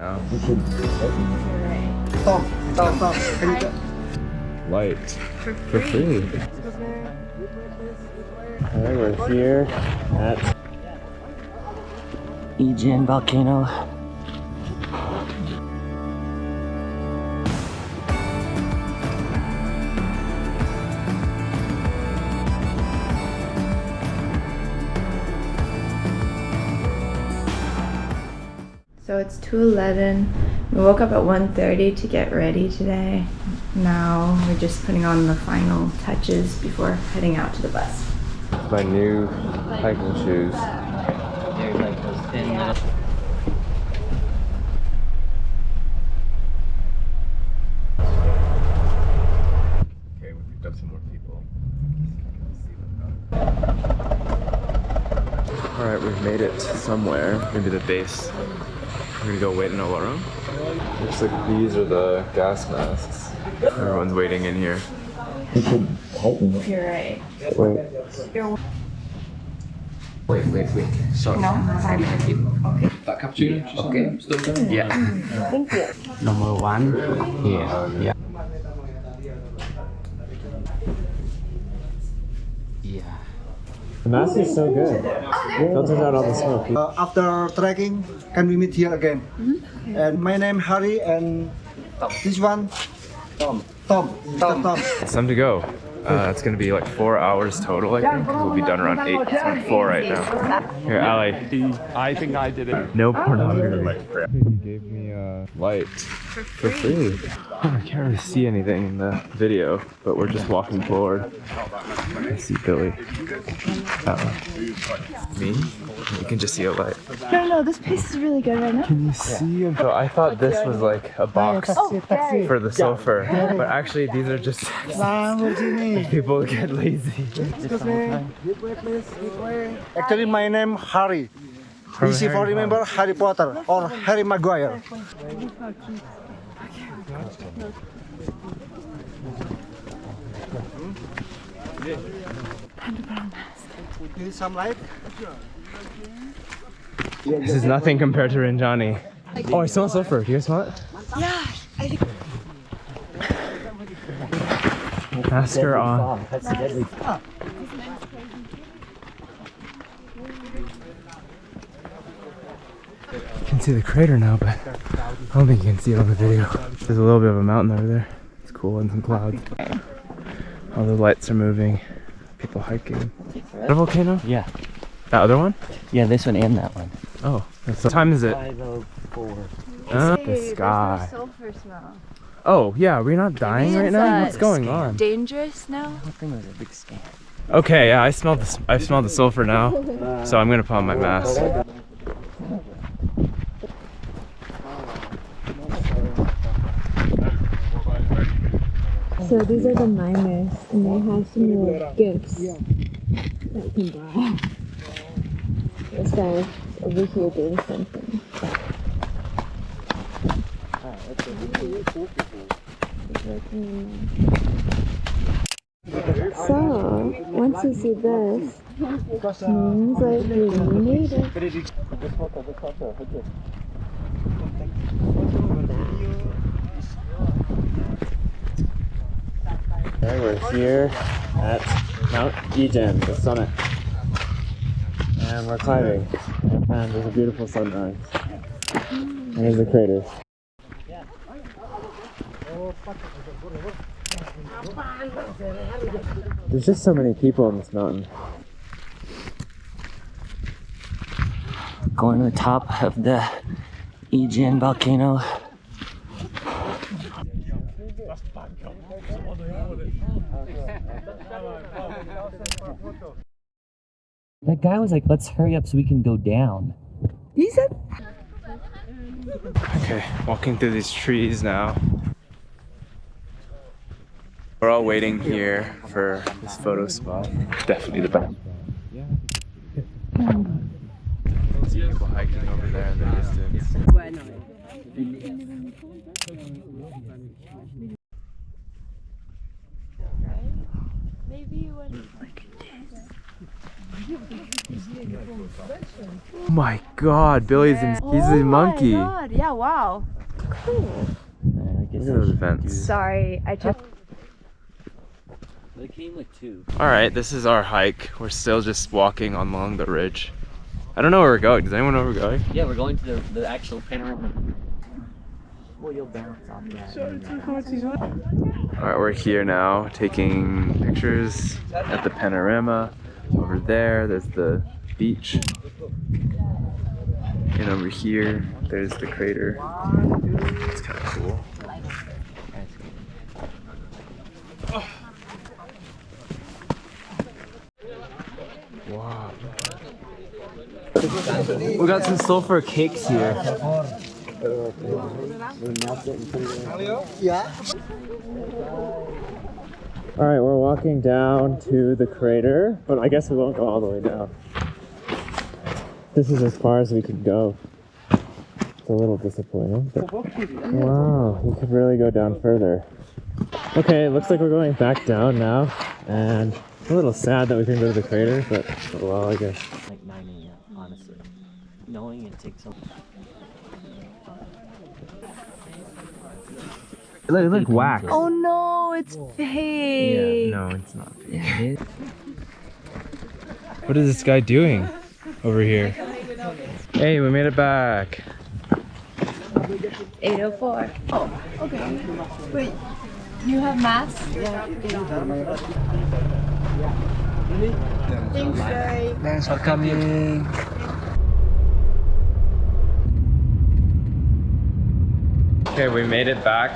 Tom. Light for free. Alright, we're here at Ijen Volcano. So it's 2:11. We woke up at 1:30 to get ready today. Now we're just putting on the final touches before heading out to the bus. my new hiking shoes. There's like those thin little... Okay, we picked up some more people. Alright, we've made it somewhere. Maybe the base. We're gonna go wait in a room. Looks like these are the gas masks. Everyone's waiting in here. You're right. Wait. Sorry. No, sorry. Okay. That cappuccino? Okay. Still done? Yeah. Thank you. Number one. Yeah. Yeah. The mask is so good. Filters out all the smoke. After trekking, can we meet here again? And my name Harry, and this one Tom. Mr. Tom. It's time to go. It's gonna be like 4 hours total, I think. We'll be done around 8. It's around 4 right now. Here, Ali. I think I did it. No pornography. He gave me a light for free. I can't really see anything in the video, but we're just walking forward. I see Billy. Me? You can just see a light. No, this place is really good right now. Can you see him? So I thought this was like a box for the sulfur, but actually these are just people get lazy. Actually, my name Harry. Easy for remember Harry Potter or Harry Maguire. Time to put on a mask. Need some light? This is nothing compared to Rinjani. Oh, I smell sulfur. Do you guys smell it? Yeah, I think. Mask her on. That's the deadly. You can see the crater now, but I don't think you can see it on the video. There's a little bit of a mountain over there. It's cool, and some clouds. All the lights are moving. People hiking. That a volcano? Yeah. That other one? Yeah, this one and that one. Oh, what time is it? 5:04. The sky. Sulfur smell. Oh, yeah, we're not dying right now? What's going on? Dangerous now? The whole thing was a big scam. Okay, yeah, I smell the sulfur now. So I'm gonna put on my mask. So these are the miners, and they have some more gifts that you can buy. This guy's over here doing something. So, once you see this, means like we made it. Okay, we're here at Mount Ijen, the summit. And we're climbing. And there's a beautiful sunrise. And there's the crater. There's just so many people on this mountain. Going to the top of the Ijen volcano. That guy was like, let's hurry up so we can go down. He said. Okay, walking through these trees now. We're all waiting here for this photo spot. Definitely the best. See people hiking over there in the distance. Maybe when Oh my god, Billy's in, he's a monkey. Oh my god, yeah, wow. Look at those vents. Sorry, I took. They came with two. Alright, this is our hike. We're still just walking along the ridge. I don't know where we're going. Does anyone know where we're going? Yeah, we're going to the actual panorama. Well, you'll bounce off that. Alright, we're here now taking pictures at the panorama. Over there, there's the beach. And over here, there's the crater. It's kind of cool. Wow. We got some sulfur cakes here. Alright, we're walking down to the crater, but I guess we won't go all the way down. This is as far as we could go. It's a little disappointing, but wow, you could really go down further. Okay, it looks like we're going back down now, and a little sad that we couldn't go to the crater, but oh well, I guess. Like 9 a.m., honestly. Knowing it takes some. Look, wax. Oh no, it's fake. Yeah, no, it's not fake. What is this guy doing over here? Hey, we made it back. 8:04. Oh, okay. Wait, you have maths? Thanks, Ray. Thanks for coming. Okay, we made it back.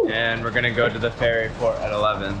And we're gonna go to the ferry port at 11.